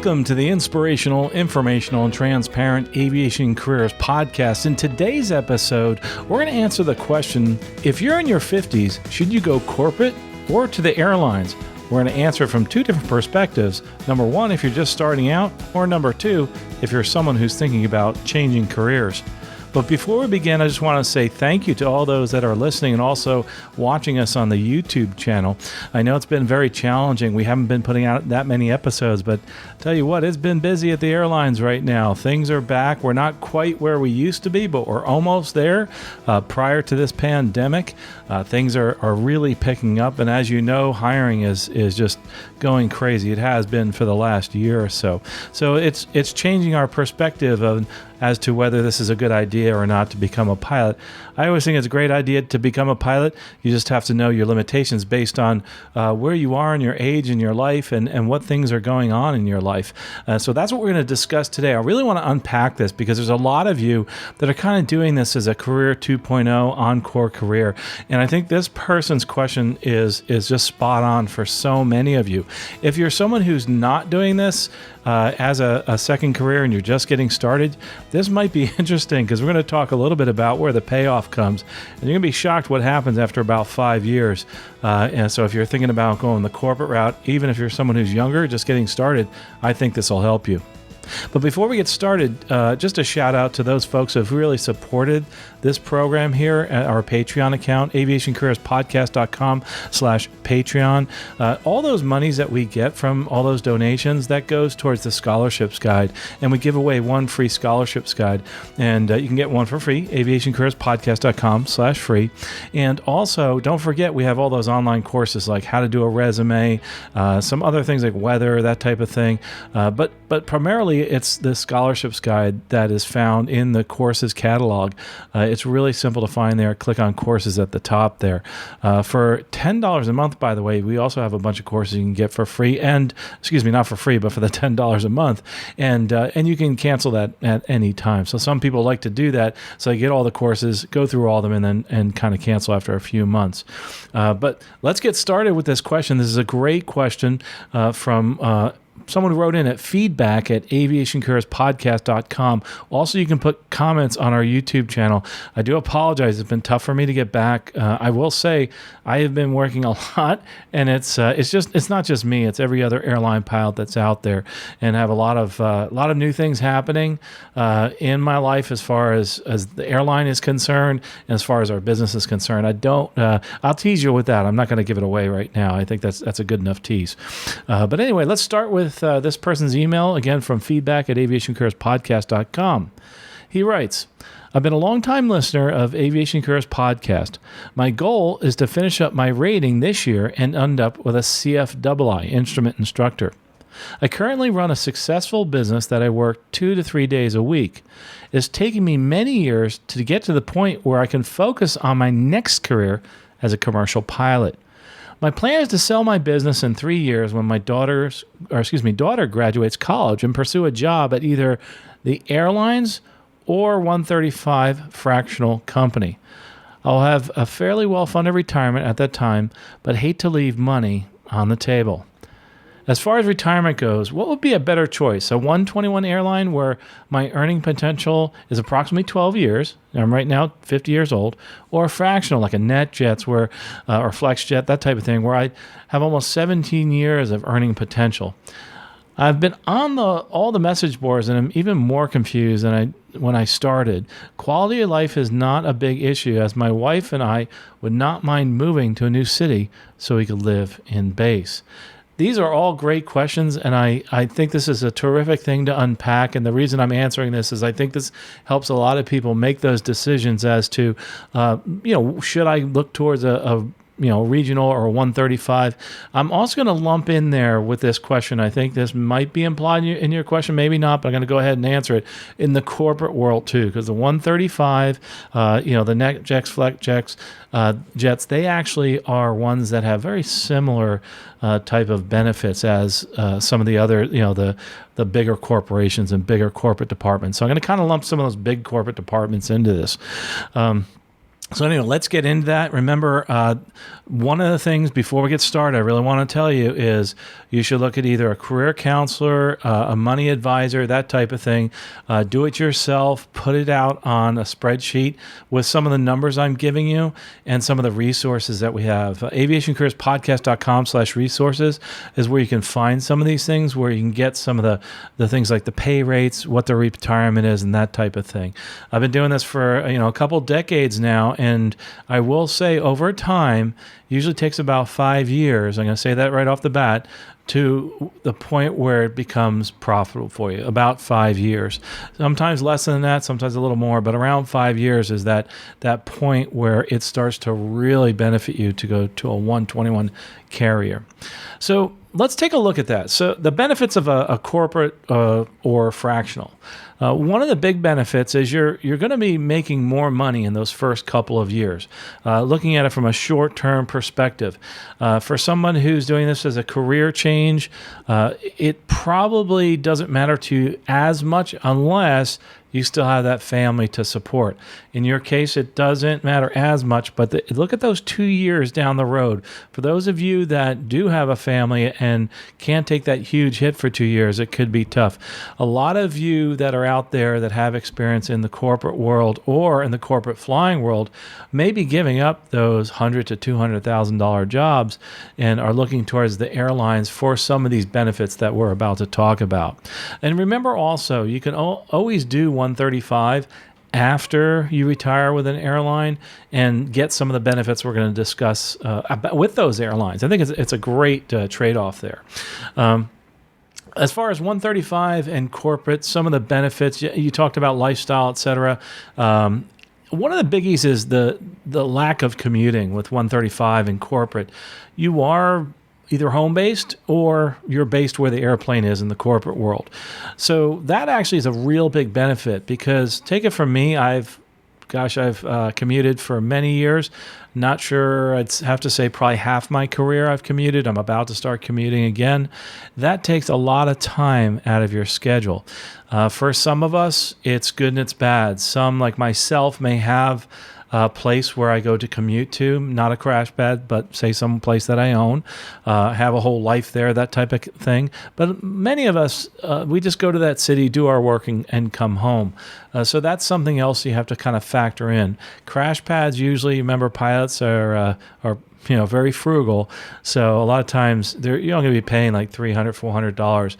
Welcome to the inspirational, informational, and transparent Aviation Careers Podcast. In today's episode, we're going to answer the question, if you're in your 50s, should you go corporate or to the airlines? We're going to answer from two different perspectives. Number one, if you're just starting out, or number two, if you're someone who's thinking about changing careers. But before we begin, I just want to say thank you to all those that are listening and also watching us on the YouTube channel. I know it's been very challenging. We haven't been putting out that many episodes, but I'll tell you what, it's been busy at the airlines right now. Things are back. We're not quite where we used to be, but we're almost there. Prior to this pandemic, things are really picking up. And as you know, hiring is just going crazy. It has been for the last year or so. So it's changing our perspective as to whether this is a good idea or not to become a pilot. I always think it's a great idea to become a pilot. You just have to know your limitations based on where you are in your age in your life and what things are going on in your life. So that's what we're going to discuss today. I really want to unpack this because there's a lot of you that are kind of doing this as a career 2.0 encore career. And I think this person's question is just spot on for so many of you. If you're someone who's not doing this as a second career and you're just getting started, this might be interesting because we're going to talk a little bit about where the payoff comes. And you're going to be shocked what happens after about 5 years. And so if you're thinking about going the corporate route, even if you're someone who's younger, just getting started, I think this will help you. But before we get started, just a shout out to those folks who have really supported this program here at our Patreon account, aviationcareerspodcast.com/Patreon. All those monies that we get from all those donations, that goes towards the scholarships guide. And we give away one free scholarships guide. And you can get one for free, aviationcareerspodcast.com/free. And also, don't forget, we have all those online courses like how to do a resume, some other things like weather, that type of thing. But primarily, it's the scholarships guide that is found in the courses catalog. It's really simple to find there. Click on courses at the top there. For $10 a month, by the way, we also have a bunch of courses you can get for free, and not for free, but for the $10 a month, and you can cancel that at any time. So some people like to do that, so they get all the courses, go through all of them, and kind of cancel after a few months. But let's get started with this question. This is a great question from someone who wrote in at feedback@aviationcareerspodcast.com. Also, you can put comments on our YouTube channel. I do apologize. It's been tough for me to get back. I will say I have been working a lot, and it's not just me. It's every other airline pilot that's out there, and I have a lot of new things happening in my life as far as the airline is concerned, and as far as our business is concerned. I'll tease you with that. I'm not going to give it away right now. I think that's a good enough tease. But anyway, let's start with this person's email, again from feedback@aviationcareerspodcast.com. He writes, I've been a long-time listener of Aviation Careers Podcast. My goal is to finish up my rating this year and end up with a CFII, instrument instructor. I currently run a successful business that I work 2 to 3 days a week. It's taken me many years to get to the point where I can focus on my next career as a commercial pilot. My plan is to sell my business in 3 years when my daughter graduates college and pursue a job at either the Airlines or 135 Fractional company. I'll have a fairly well-funded retirement at that time, but hate to leave money on the table. As far as retirement goes, what would be a better choice? A 121 airline where my earning potential is approximately 12 years, I'm right now 50 years old, or a fractional like a NetJets or FlexJet, that type of thing, where I have almost 17 years of earning potential. I've been on all the message boards, and I'm even more confused than when I started. Quality of life is not a big issue, as my wife and I would not mind moving to a new city so we could live in base. These are all great questions, and I think this is a terrific thing to unpack. And the reason I'm answering this is I think this helps a lot of people make those decisions as to, should I look towards a regional or a 135. I'm also going to lump in there with this question. I think this might be implied in your question, maybe not, but I'm going to go ahead and answer it in the corporate world too, because the 135, the NetJets, FlexJets, jets, they actually are ones that have very similar type of benefits as some of the other, the bigger corporations and bigger corporate departments. So I'm going to kind of lump some of those big corporate departments into this. So anyway, let's get into that. Remember, one of the things before we get started, I really want to tell you is you should look at either a career counselor, a money advisor, that type of thing. Do it yourself. Put it out on a spreadsheet with some of the numbers I'm giving you and some of the resources that we have. Aviationcareerspodcast.com/resources is where you can find some of these things, where you can get some of the things like the pay rates, what the retirement is, and that type of thing. I've been doing this for a couple decades now. And I will say over time, usually takes about 5 years, I'm going to say that right off the bat, to the point where it becomes profitable for you, about 5 years. Sometimes less than that, sometimes a little more, but around 5 years is that point where it starts to really benefit you to go to a 121 carrier. So let's take a look at that. So the benefits of a corporate or fractional. One of the big benefits is you're going to be making more money in those first couple of years. Looking at it from a short-term perspective, for someone who's doing this as a career change, it probably doesn't matter to you as much unless you still have that family to support. In your case, it doesn't matter as much, but look at those 2 years down the road. For those of you that do have a family and can't take that huge hit for 2 years, it could be tough. A lot of you that are out there that have experience in the corporate world or in the corporate flying world may be giving up those $100,000 to $200,000 jobs and are looking towards the airlines for some of these benefits that we're about to talk about. And remember also, you can always do 135 after you retire with an airline and get some of the benefits we're going to discuss with those airlines. I think it's a great trade-off there. As far as 135 and corporate, some of the benefits, you talked about lifestyle, et cetera. One of the biggies is the lack of commuting with 135 and corporate. You are either home-based or you're based where the airplane is in the corporate world. So that actually is a real big benefit because, take it from me, I've commuted for many years. Not sure, I'd have to say probably half my career I've commuted. I'm about to start commuting again. That takes a lot of time out of your schedule. For some of us, it's good and it's bad. Some, like myself, may have a place where I go to commute to, not a crash pad, but say some place that I own, have a whole life there, that type of thing. But many of us, we just go to that city, do our work, and come home. So that's something else you have to kind of factor in. Crash pads usually, remember, pilots are very frugal. So a lot of times you're only going to be paying like $300, $400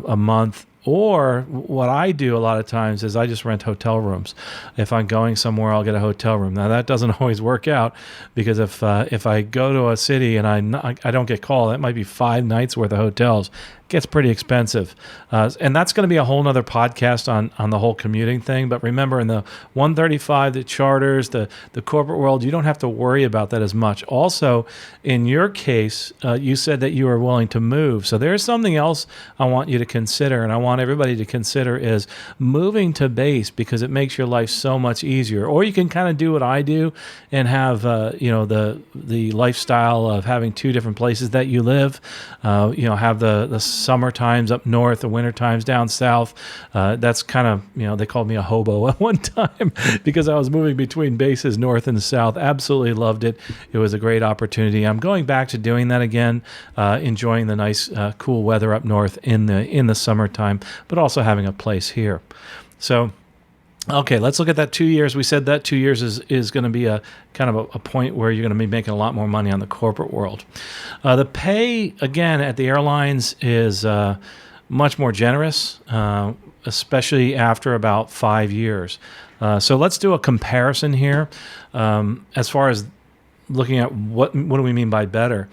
a month. Or what I do a lot of times is I just rent hotel rooms. If I'm going somewhere, I'll get a hotel room. Now that doesn't always work out because if I go to a city and I don't get called, that might be 5 nights worth of hotels. It gets pretty expensive. And that's going to be a whole nother podcast on the whole commuting thing. But remember, in the 135, the charters, the corporate world, you don't have to worry about that as much. Also, in your case, you said that you were willing to move. So there's something else I want you to consider, and I want everybody to consider, is moving to base, because it makes your life so much easier. Or you can kind of do what I do and have the lifestyle of having 2 different places that you live. Have the summer times up north, the winter times down south. That's kind of, they called me a hobo at one time because I was moving between bases north and south. Absolutely loved it. It was a great opportunity. I'm going back to doing that again, enjoying the nice, cool weather up north in the summertime, but also having a place here. So, okay, let's look at that 2 years. We said that 2 years is going to be a kind of a point where you're going to be making a lot more money on the corporate world. The pay, again, at the airlines is much more generous, especially after about 5 years. So let's do a comparison here as far as looking at what do we mean by better.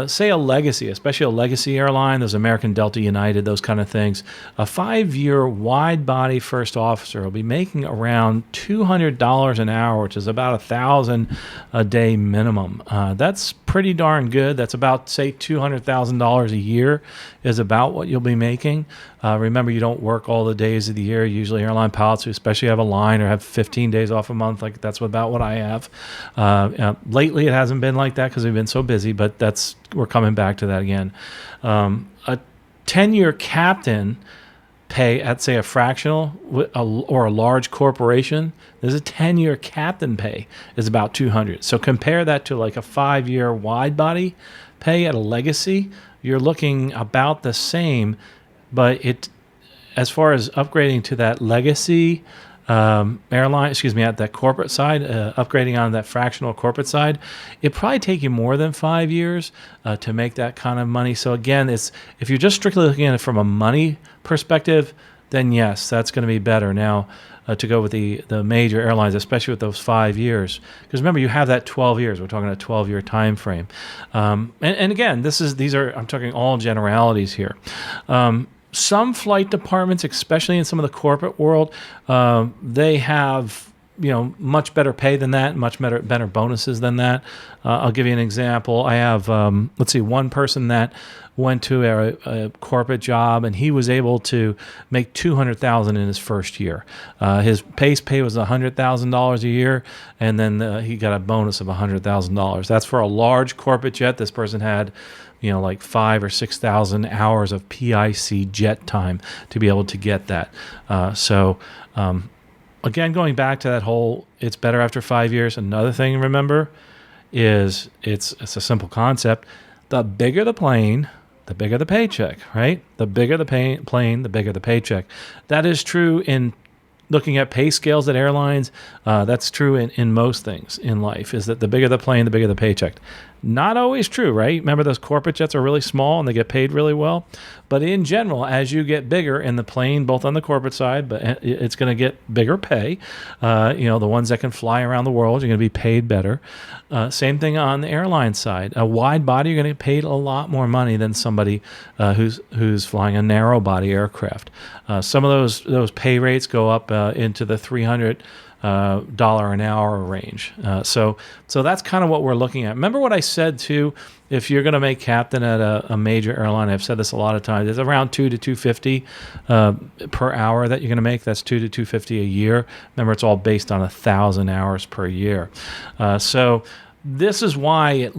Say a legacy, especially a legacy airline, those American, Delta, United, those kind of things, a 5-year wide-body first officer will be making around $200 an hour, which is about $1,000 a day minimum. That's pretty darn good. That's about, say, $200,000 a year is about what you'll be making. Remember, you don't work all the days of the year. Usually airline pilots who especially have a line or have 15 days off a month, like that's about what I have. Lately, it hasn't been like that because we've been so busy, but we're coming back to that again. A 10-year captain pay at, say, a fractional or a large corporation, there's a 10-year captain pay is about $200. So compare that to like a 5-year wide body pay at a legacy. You're looking about the same, but as far as upgrading to that legacy airline, at that corporate side, upgrading on that fractional corporate side, it probably take you more than 5 years to make that kind of money. So again, if you're just strictly looking at it from a money perspective, then yes, that's going to be better. Now, to go with the major airlines, especially with those 5 years, because remember, you have that 12 years. We're talking a 12-year time frame, and again, I'm talking all generalities here. Some flight departments, especially in some of the corporate world, they have much better pay than that, much better bonuses than that. I'll give you an example. I have one person that went to a corporate job, and he was able to make $200,000 in his first year. His base pay was $100,000 a year, and then he got a bonus of $100,000. That's for a large corporate jet. This person had like 5,000 or 6,000 hours of PIC jet time to be able to get that. Again, going back to that whole, it's better after 5 years. Another thing to remember is it's a simple concept. The bigger the plane, the bigger the paycheck, right? The bigger the plane, the bigger the paycheck. That is true in looking at pay scales at airlines. That's true in most things in life, is that the bigger the plane, the bigger the paycheck. Not always true, right? Remember, those corporate jets are really small and they get paid really well. But in general, as you get bigger in the plane, both on the corporate side, but it's going to get bigger pay. The ones that can fly around the world, you're going to be paid better. Same thing on the airline side. A wide body, you're going to get paid a lot more money than somebody who's flying a narrow body aircraft. Some of those pay rates go up into the $300 an hour range. So that's kind of what we're looking at. Remember what I said too, if you're going to make captain at a major airline, I've said this a lot of times, it's around $200 to $250 per hour that you're going to make. That's $200 to $250 a year. Remember, it's all based on 1,000 hours per year. So this is why it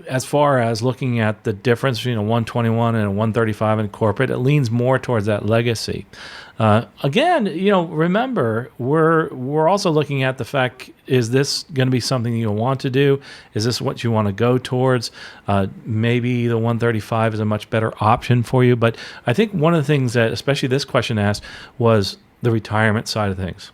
as far as looking at the difference between a 121 and a 135 in corporate, it leans more towards that legacy. Again, remember, we're also looking at the fact, is this going to be something you want to do? Is this what you want to go towards? Maybe the 135 is a much better option for you. But I think one of the things that, especially this question asked, was the retirement side of things.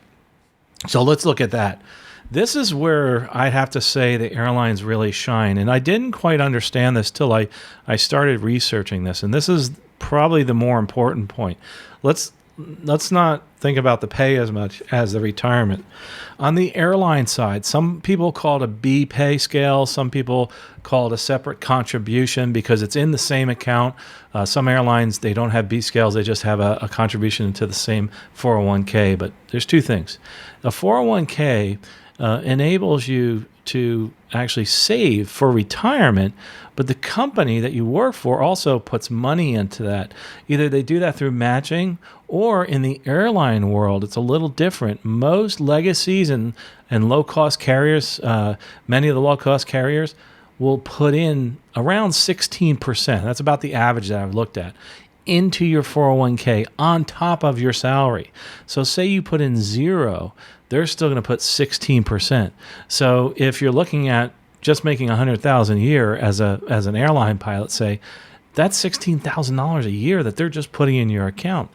So let's look at that. This is where I'd have to say the airlines really shine. And I didn't quite understand this till I started researching this. And this is probably the more important point. Let's not think about the pay as much as the retirement. On the airline side, some people call it a B pay scale. Some people call it a separate contribution because it's in the same account. Some airlines, they don't have B scales. They just have a contribution to the same 401k. But there's two things. A 401k enables you to actually save for retirement, but the company that you work for also puts money into that. Either they do that through matching, or in the airline world, it's a little different. Most legacies and low-cost carriers, many of the low-cost carriers, will put in around 16%. That's about the average that I've looked at, into your 401k on top of your salary. So say you put in zero, they're still going to put 16%. So if you're looking at just making $100,000 a year as an airline pilot, say, that's $16,000 a year that they're just putting in your account.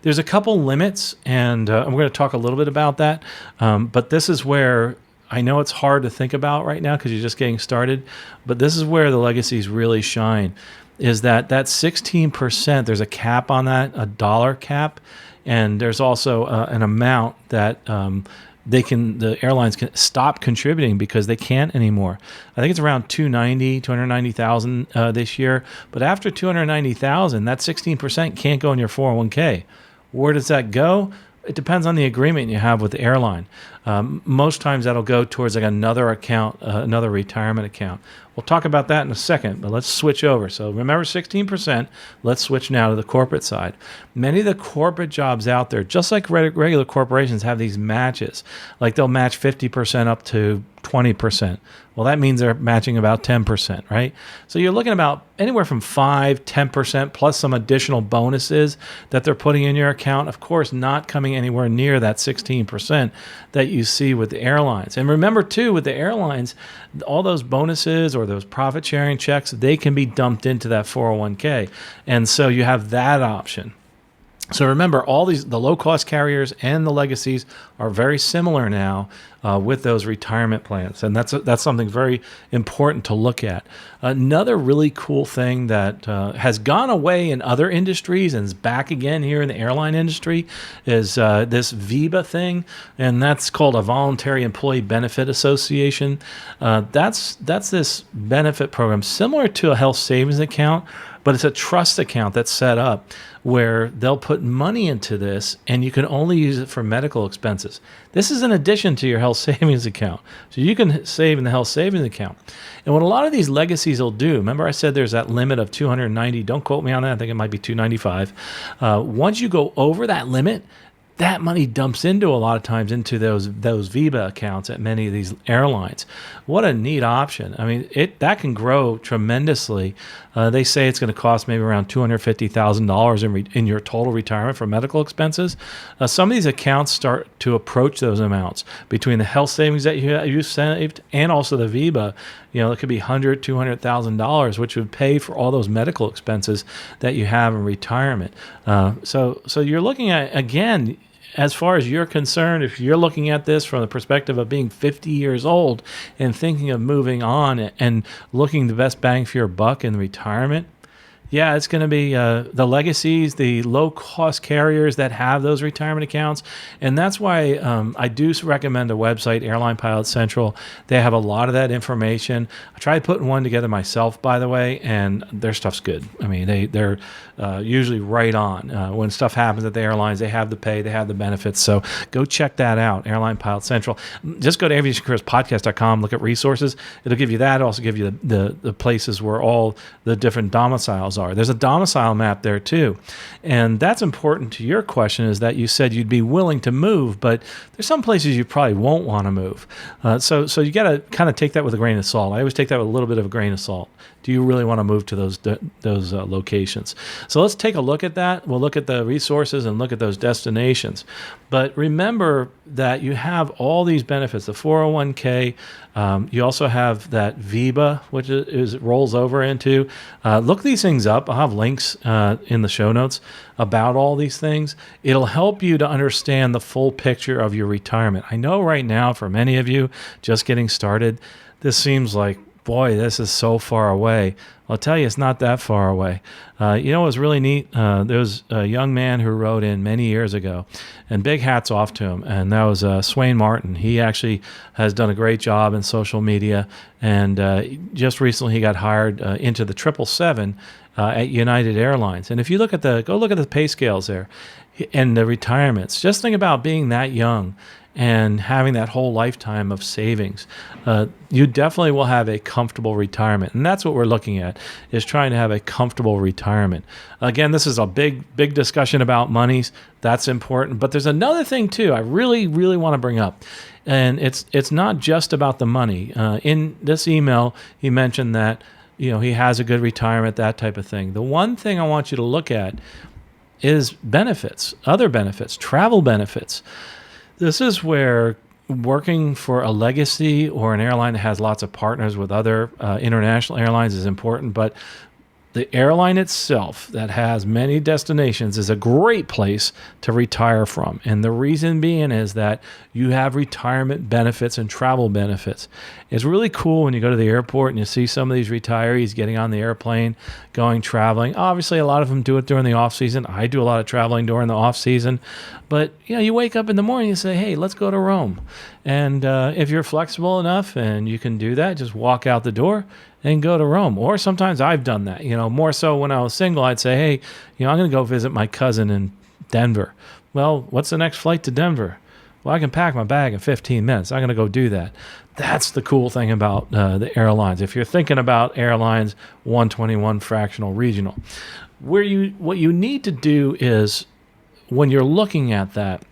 There's a couple limits, and I'm going to talk a little bit about that. But this is where I know it's hard to think about right now because you're just getting started, but this is where the legacies really shine, is that 16%, there's a cap on that, a dollar cap, and there's also an amount that the airlines can stop contributing because they can't anymore. I think it's around 290,000 this year, but after 290,000, that 16% can't go in your 401k. Where does that go? It depends on the agreement you have with the airline. Most times that'll go towards like another account, another retirement account. We'll talk about that in a second, but let's switch over. So remember 16%. Let's switch now to the corporate side. Many of the corporate jobs out there, just like regular corporations, have these matches. Like they'll match 50% up to 20%. Well, that means they're matching about 10%, right? So you're looking about anywhere from 5, 10% plus some additional bonuses that they're putting in your account. Of course, not coming anywhere near that 16% that you see with the airlines. And remember too, with the airlines, all those bonuses or those profit sharing checks, they can be dumped into that 401k. And so you have that option. So remember, all the low-cost carriers and the legacies are very similar now with those retirement plans, and that's something very important to look at. Another really cool thing that has gone away in other industries and is back again here in the airline industry is this VEBA thing, and that's called a Voluntary Employee Benefit Association. That's this benefit program similar to a health savings account, but it's a trust account that's set up where they'll put money into this and you can only use it for medical expenses. This is in addition to your health savings account. So you can save in the health savings account. And what a lot of these legacies will do, remember I said there's that limit of 290, don't quote me on that, I think it might be 295. Once you go over that limit, that money dumps into a lot of times into those VEBA accounts at many of these airlines. What a neat option. I mean, that can grow tremendously. They say it's going to cost maybe around $250,000 in your total retirement for medical expenses. Some of these accounts start to approach those amounts between the health savings that you saved and also the VEBA. It could be $100,000, $200,000, which would pay for all those medical expenses that you have in retirement. So you're looking at, again, as far as you're concerned, if you're looking at this from the perspective of being 50 years old and thinking of moving on and looking the best bang for your buck in retirement, yeah, it's going to be the legacies, the low-cost carriers that have those retirement accounts. And that's why I do recommend a website, Airline Pilot Central. They have a lot of that information. I tried putting one together myself, by the way, and their stuff's good. I mean, they're usually right on. When stuff happens at the airlines, they have the pay, they have the benefits. So go check that out, Airline Pilot Central. Just go to aviationcareerspodcast.com, look at resources. It'll give you that. It'll also give you the places where all the different domiciles are. There's a domicile map there too. And that's important to your question, is that you said you'd be willing to move, but there's some places you probably won't want to move. So you got to kind of take that with a grain of salt. I always take that with a little bit of a grain of salt. Do you really want to move to those locations? So let's take a look at that. We'll look at the resources and look at those destinations. But remember that you have all these benefits, the 401k. You also have that VEBA, which rolls over into. Look these things up. I'll have links in the show notes about all these things. It'll help you to understand the full picture of your retirement. I know right now for many of you just getting started, this seems like, boy, this is so far away. I'll tell you, it's not that far away. What was really neat? There was a young man who wrote in many years ago, and big hats off to him, and that was Swain Martin. He actually has done a great job in social media, and just recently he got hired into the 777 at United Airlines. And if you go look at the pay scales there and the retirements, just think about being that young and having that whole lifetime of savings. You definitely will have a comfortable retirement. And that's what we're looking at, is trying to have a comfortable retirement. Again, this is a big discussion about monies. That's important. But there's another thing too I really, really want to bring up. And it's not just about the money. In this email, he mentioned that he has a good retirement, that type of thing. The one thing I want you to look at is benefits, other benefits, travel benefits. This is where working for a legacy or an airline that has lots of partners with other international airlines is important, but the airline itself that has many destinations is a great place to retire from. And the reason being is that you have retirement benefits and travel benefits. It's really cool when you go to the airport and you see some of these retirees getting on the airplane, going traveling. Obviously, a lot of them do it during the off season. I do a lot of traveling during the off season. But you wake up in the morning and say, hey, let's go to Rome. And if you're flexible enough and you can do that, just walk out the door and go to Rome. Or sometimes I've done that, more so when I was single, I'd say, hey, I'm going to go visit my cousin in Denver. Well, what's the next flight to Denver? Well, I can pack my bag in 15 minutes. I'm going to go do that. That's the cool thing about the airlines. If you're thinking about airlines, 121, fractional, regional, what you need to do is, when you're looking at that,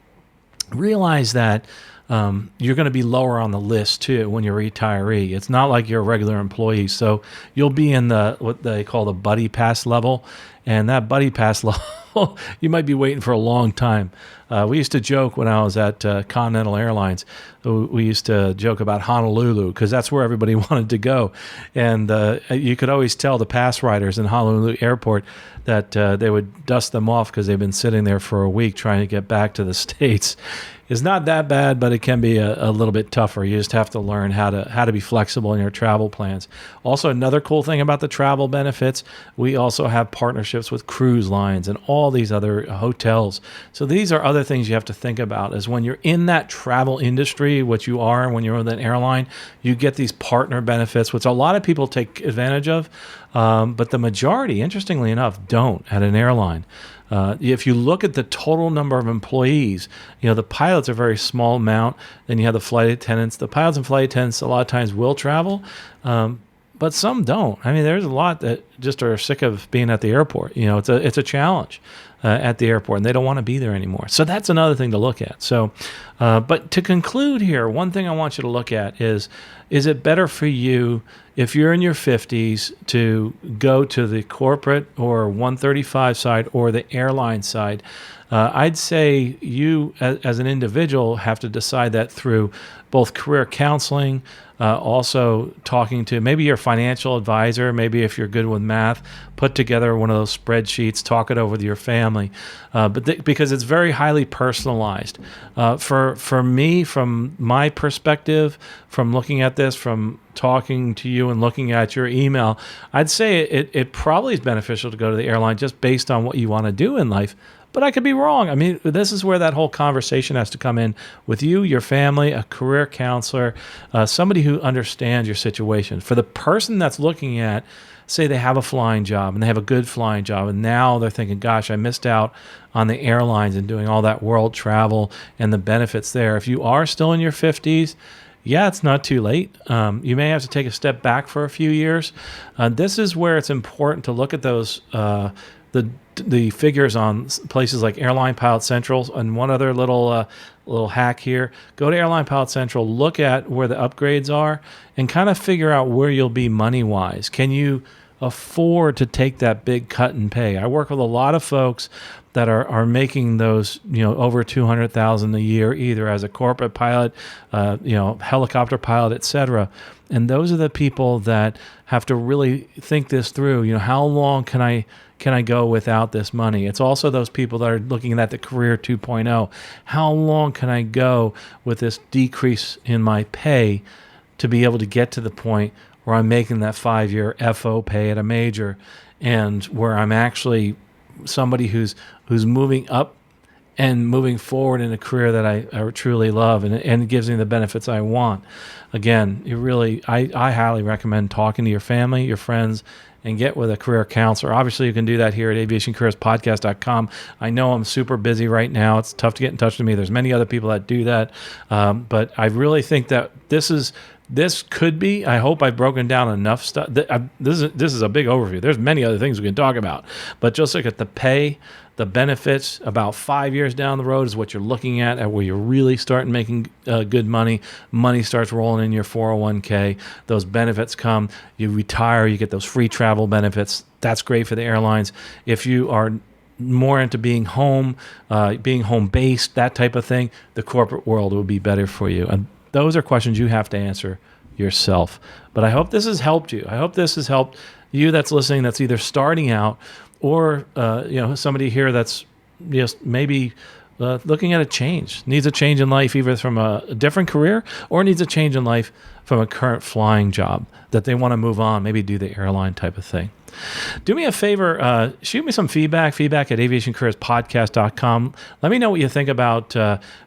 realize that you're going to be lower on the list too when you're a retiree. It's not like you're a regular employee. So you'll be in what they call the buddy pass level. And that buddy pass level, you might be waiting for a long time. We used to joke when I was at Continental Airlines. We used to joke about Honolulu because that's where everybody wanted to go. And you could always tell the pass riders in Honolulu Airport that they would dust them off because they've been sitting there for a week trying to get back to the States. It's not that bad, but it can be a little bit tougher. You just have to learn how to be flexible in your travel plans. Also, another cool thing about the travel benefits, we also have partnerships with cruise lines and all these other hotels. So these are other things you have to think about is when you're in that travel industry, what you are when you're with an airline, you get these partner benefits, which a lot of people take advantage of, but the majority, interestingly enough, don't at an airline. If you look at the total number of employees, the pilots are a very small amount. Then you have the flight attendants. The pilots and flight attendants a lot of times will travel, but some don't. I mean, there's a lot that just are sick of being at the airport. It's a challenge at the airport, and they don't want to be there anymore. So that's another thing to look at. So, but to conclude here, one thing I want you to look at is it better for you if you're in your 50s to go to the corporate or 135 side or the airline side? I'd say you as an individual have to decide that through both career counseling, also talking to maybe your financial advisor, maybe if you're good with math, put together one of those spreadsheets, talk it over with your family, because it's very highly personalized. For me, from my perspective, from looking at this, from talking to you and looking at your email, I'd say it probably is beneficial to go to the airline just based on what you want to do in life. But I could be wrong. I mean, this is where that whole conversation has to come in with you, your family, a career counselor, somebody who understands your situation. For the person that's looking at, say they have a flying job and they have a good flying job, and now they're thinking, gosh, I missed out on the airlines and doing all that world travel and the benefits there. If you are still in your 50s, yeah, it's not too late. You may have to take a step back for a few years. This is where it's important to look at those the figures on places like Airline Pilot Central. And one other little hack here: go to Airline Pilot Central, look at where the upgrades are, and kind of figure out where you'll be money wise. Can you afford to take that big cut in pay? I work with a lot of folks that are making those, over $200,000 a year, either as a corporate pilot, helicopter pilot, etc. And those are the people that have to really think this through. How long can I go without this money? It's also those people that are looking at the career 2.0. How long can I go with this decrease in my pay to be able to get to the point where I'm making that 5-year FO pay at a major, and where I'm actually somebody who's moving up and moving forward in a career that I truly love, and it gives me the benefits I want. Again, I highly recommend talking to your family, your friends, and get with a career counselor. Obviously, you can do that here at aviationcareerspodcast.com. I know I'm super busy right now. It's tough to get in touch with me. There's many other people that do that. But I really think that this could be, I hope I've broken down enough stuff. This is a big overview. There's many other things we can talk about. But just look at the pay, the benefits. About 5 years down the road is what you're looking at where you're really starting making good money. Money starts rolling in your 401k. Those benefits come. You retire, you get those free travel benefits. That's great for the airlines. If you are more into being home based, that type of thing, the corporate world will be better for you. And those are questions you have to answer yourself. But I hope this has helped you. I hope this has helped you that's listening, that's either starting out or somebody here that's just maybe looking at a change, needs a change in life, either from a different career or needs a change in life from a current flying job that they want to move on, maybe do the airline type of thing. Do me a favor, shoot me some feedback at aviationcareerspodcast.com. Let me know what you think about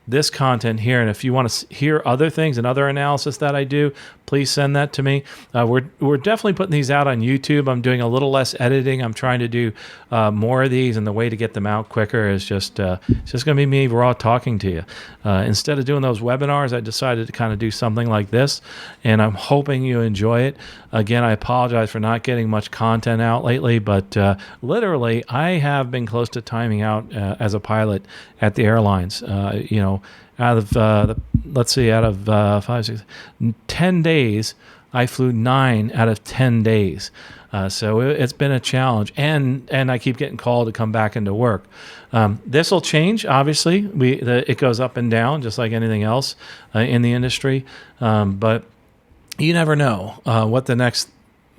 this content here. And if you want to hear other things and other analysis that I do, please send that to me. We're definitely putting these out on YouTube. I'm doing a little less editing. I'm trying to do more of these, and the way to get them out quicker is just going to be me raw talking to you. Instead of doing those webinars, I decided to kind of do something like this, and I'm hoping you enjoy it. Again, I apologize for not getting much content out lately, but literally I have been close to timing out as a pilot at the airlines. Out of let's see, out of 10 days, I flew 9 out of 10 days. So it's been a challenge, and I keep getting called to come back into work. This will change, obviously. It goes up and down, just like anything else in the industry. But you never know what the next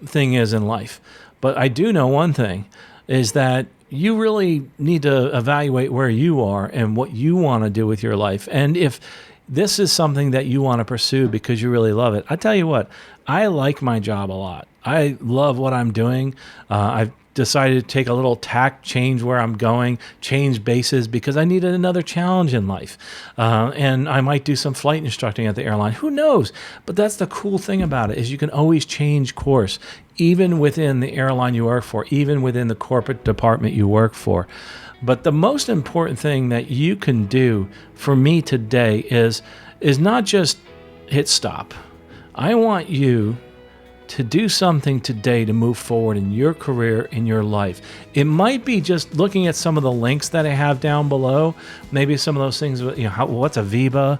thing is in life. But I do know one thing, is that you really need to evaluate where you are and what you want to do with your life. And if this is something that you want to pursue because you really love it, I tell you what, I like my job a lot. I love what I'm doing. I've decided to take a little tack, change where I'm going, change bases because I needed another challenge in life. And I might do some flight instructing at the airline. Who knows? But that's the cool thing about it, is you can always change course, even within the airline you work for, even within the corporate department you work for. But the most important thing that you can do for me today is not just hit stop. I want you to do something today to move forward in your career, in your life. It might be just looking at some of the links that I have down below. Maybe some of those things, what's Aviva?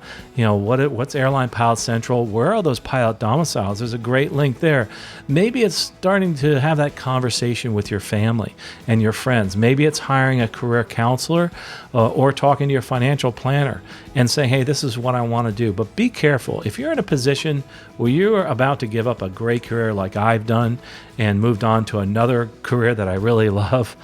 What's Airline Pilot Central? Where are those pilot domiciles? There's a great link there. Maybe it's starting to have that conversation with your family and your friends. Maybe it's hiring a career counselor or talking to your financial planner and saying, hey, this is what I want to do. But be careful. If you're in a position where you are about to give up a great career like I've done and moved on to another career that I really love,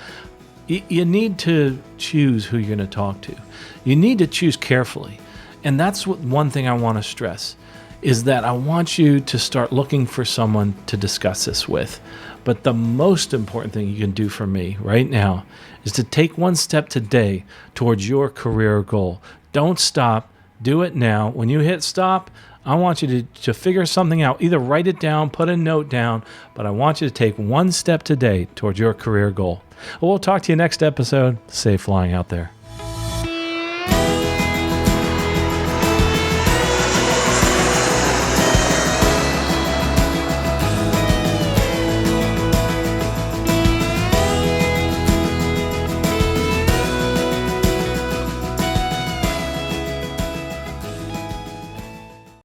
you need to choose who you're going to talk to. You need to choose carefully. And that's one thing I want to stress, is that I want you to start looking for someone to discuss this with. But the most important thing you can do for me right now is to take one step today towards your career goal. Don't stop. Do it now. When you hit stop, I want you to figure something out. Either write it down, put a note down, but I want you to take one step today towards your career goal. Well, we'll talk to you next episode. Safe flying out there.